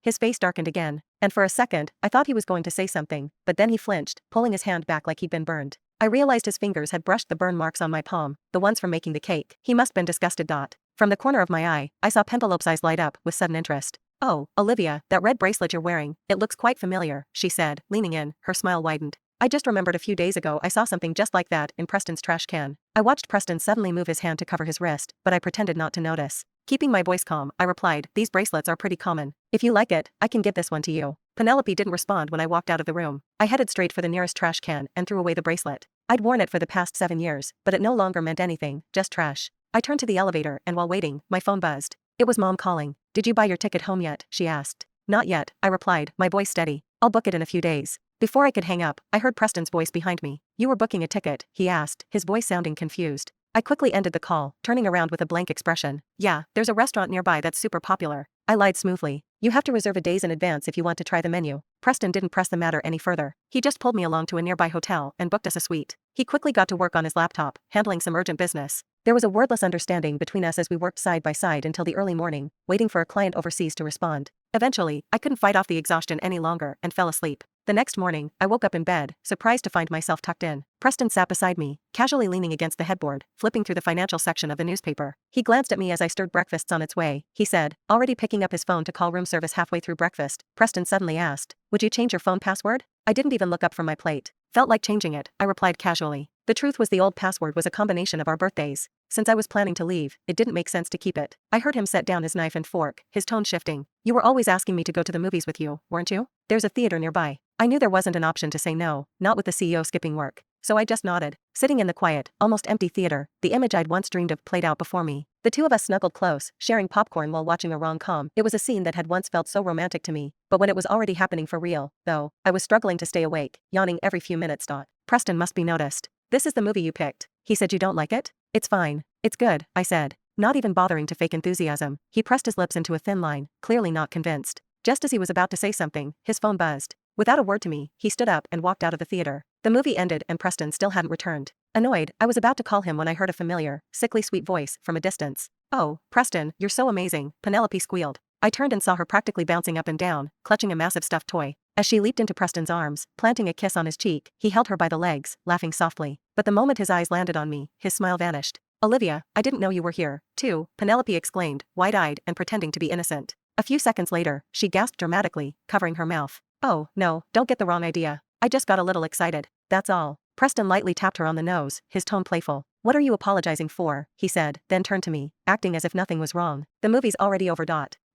His face darkened again, and for a second, I thought he was going to say something, but then he flinched, pulling his hand back like he'd been burned. I realized his fingers had brushed the burn marks on my palm, the ones from making the cake. He must been disgusted. From the corner of my eye, I saw Penelope's eyes light up with sudden interest. "Oh, Olivia, that red bracelet you're wearing, it looks quite familiar," she said, leaning in, her smile widened. "I just remembered a few days ago I saw something just like that in Preston's trash can." I watched Preston suddenly move his hand to cover his wrist, but I pretended not to notice. Keeping my voice calm, I replied, "These bracelets are pretty common. If you like it, I can give this one to you." Penelope didn't respond when I walked out of the room. I headed straight for the nearest trash can and threw away the bracelet. I'd worn it for the past 7 years, but it no longer meant anything, just trash. I turned to the elevator and while waiting, my phone buzzed. It was Mom calling. "Did you buy your ticket home yet?" she asked. "Not yet," I replied, my voice steady. "I'll book it in a few days." Before I could hang up, I heard Preston's voice behind me. "You were booking a ticket?" he asked, his voice sounding confused. I quickly ended the call, turning around with a blank expression. "Yeah, there's a restaurant nearby that's super popular." I lied smoothly. "You have to reserve a days in advance if you want to try the menu." Preston didn't press the matter any further. He just pulled me along to a nearby hotel and booked us a suite. He quickly got to work on his laptop, handling some urgent business. There was a wordless understanding between us as we worked side by side until the early morning, waiting for a client overseas to respond. Eventually, I couldn't fight off the exhaustion any longer and fell asleep. The next morning, I woke up in bed, surprised to find myself tucked in. Preston sat beside me, casually leaning against the headboard, flipping through the financial section of the newspaper. He glanced at me as I stirred breakfast's on its way, he said, already picking up his phone to call room service halfway through breakfast. Preston suddenly asked, "Would you change your phone password?" I didn't even look up from my plate. "Felt like changing it," I replied casually. The truth was the old password was a combination of our birthdays. Since I was planning to leave, it didn't make sense to keep it. I heard him set down his knife and fork, his tone shifting. "You were always asking me to go to the movies with you, weren't you? There's a theater nearby." I knew there wasn't an option to say no, not with the CEO skipping work. So I just nodded. Sitting in the quiet, almost empty theater, the image I'd once dreamed of played out before me. The two of us snuggled close, sharing popcorn while watching a rom-com. It was a scene that had once felt so romantic to me, but when it was already happening for real, though, I was struggling to stay awake, yawning every few minutes. Preston must be noticed. "This is the movie you picked." He said. "You don't like it?" "It's fine. It's good," I said, not even bothering to fake enthusiasm. He pressed his lips into a thin line, clearly not convinced. Just as he was about to say something, his phone buzzed. Without a word to me, he stood up and walked out of the theater. The movie ended and Preston still hadn't returned. Annoyed, I was about to call him when I heard a familiar, sickly sweet voice from a distance. "Oh, Preston, you're so amazing," Penelope squealed. I turned and saw her practically bouncing up and down, clutching a massive stuffed toy. As she leaped into Preston's arms, planting a kiss on his cheek, he held her by the legs, laughing softly. But the moment his eyes landed on me, his smile vanished. "Olivia, I didn't know you were here, too," Penelope exclaimed, wide-eyed and pretending to be innocent. A few seconds later, she gasped dramatically, covering her mouth. "Oh, no, don't get the wrong idea. I just got a little excited. That's all." Preston lightly tapped her on the nose, his tone playful. "What are you apologizing for?" he said, then turned to me, acting as if nothing was wrong. "The movie's already over.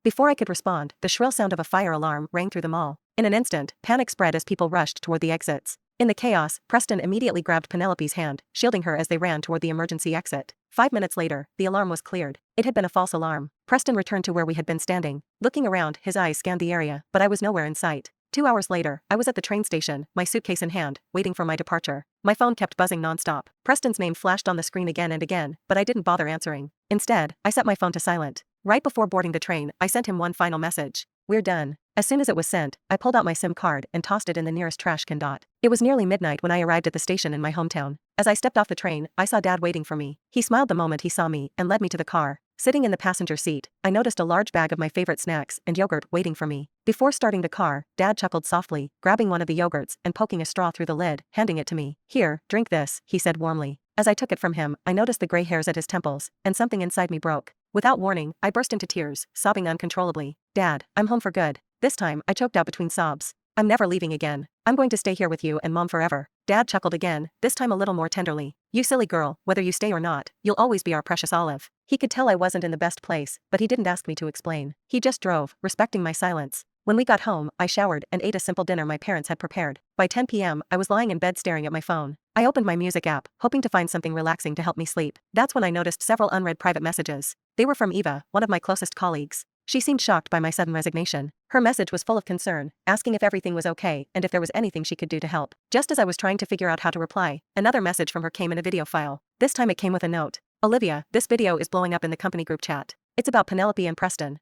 Before I could respond, the shrill sound of a fire alarm rang through the mall. In an instant, panic spread as people rushed toward the exits. In the chaos, Preston immediately grabbed Penelope's hand, shielding her as they ran toward the emergency exit. 5 minutes later, the alarm was cleared. It had been a false alarm. Preston returned to where we had been standing. Looking around, his eyes scanned the area, but I was nowhere in sight. 2 hours later, I was at the train station, my suitcase in hand, waiting for my departure. My phone kept buzzing nonstop. Preston's name flashed on the screen again and again, but I didn't bother answering. Instead, I set my phone to silent. Right before boarding the train, I sent him one final message. "We're done." As soon as it was sent, I pulled out my SIM card and tossed it in the nearest trash can. It was nearly midnight when I arrived at the station in my hometown. As I stepped off the train, I saw Dad waiting for me. He smiled the moment he saw me and led me to the car. Sitting in the passenger seat, I noticed a large bag of my favorite snacks and yogurt waiting for me. Before starting the car, Dad chuckled softly, grabbing one of the yogurts and poking a straw through the lid, handing it to me. "Here, drink this," he said warmly. As I took it from him, I noticed the gray hairs at his temples, and something inside me broke. Without warning, I burst into tears, sobbing uncontrollably. "Dad, I'm home for good." This time, I choked out between sobs. "I'm never leaving again. I'm going to stay here with you and Mom forever." Dad chuckled again, this time a little more tenderly. "You silly girl, whether you stay or not, you'll always be our precious Olive." He could tell I wasn't in the best place, but he didn't ask me to explain. He just drove, respecting my silence. When we got home, I showered and ate a simple dinner my parents had prepared. By 10 p.m., I was lying in bed staring at my phone. I opened my music app, hoping to find something relaxing to help me sleep. That's when I noticed several unread private messages. They were from Eva, one of my closest colleagues. She seemed shocked by my sudden resignation. Her message was full of concern, asking if everything was okay and if there was anything she could do to help. Just as I was trying to figure out how to reply, another message from her came in a video file. This time it came with a note. "Olivia, this video is blowing up in the company group chat. It's about Penelope and Preston.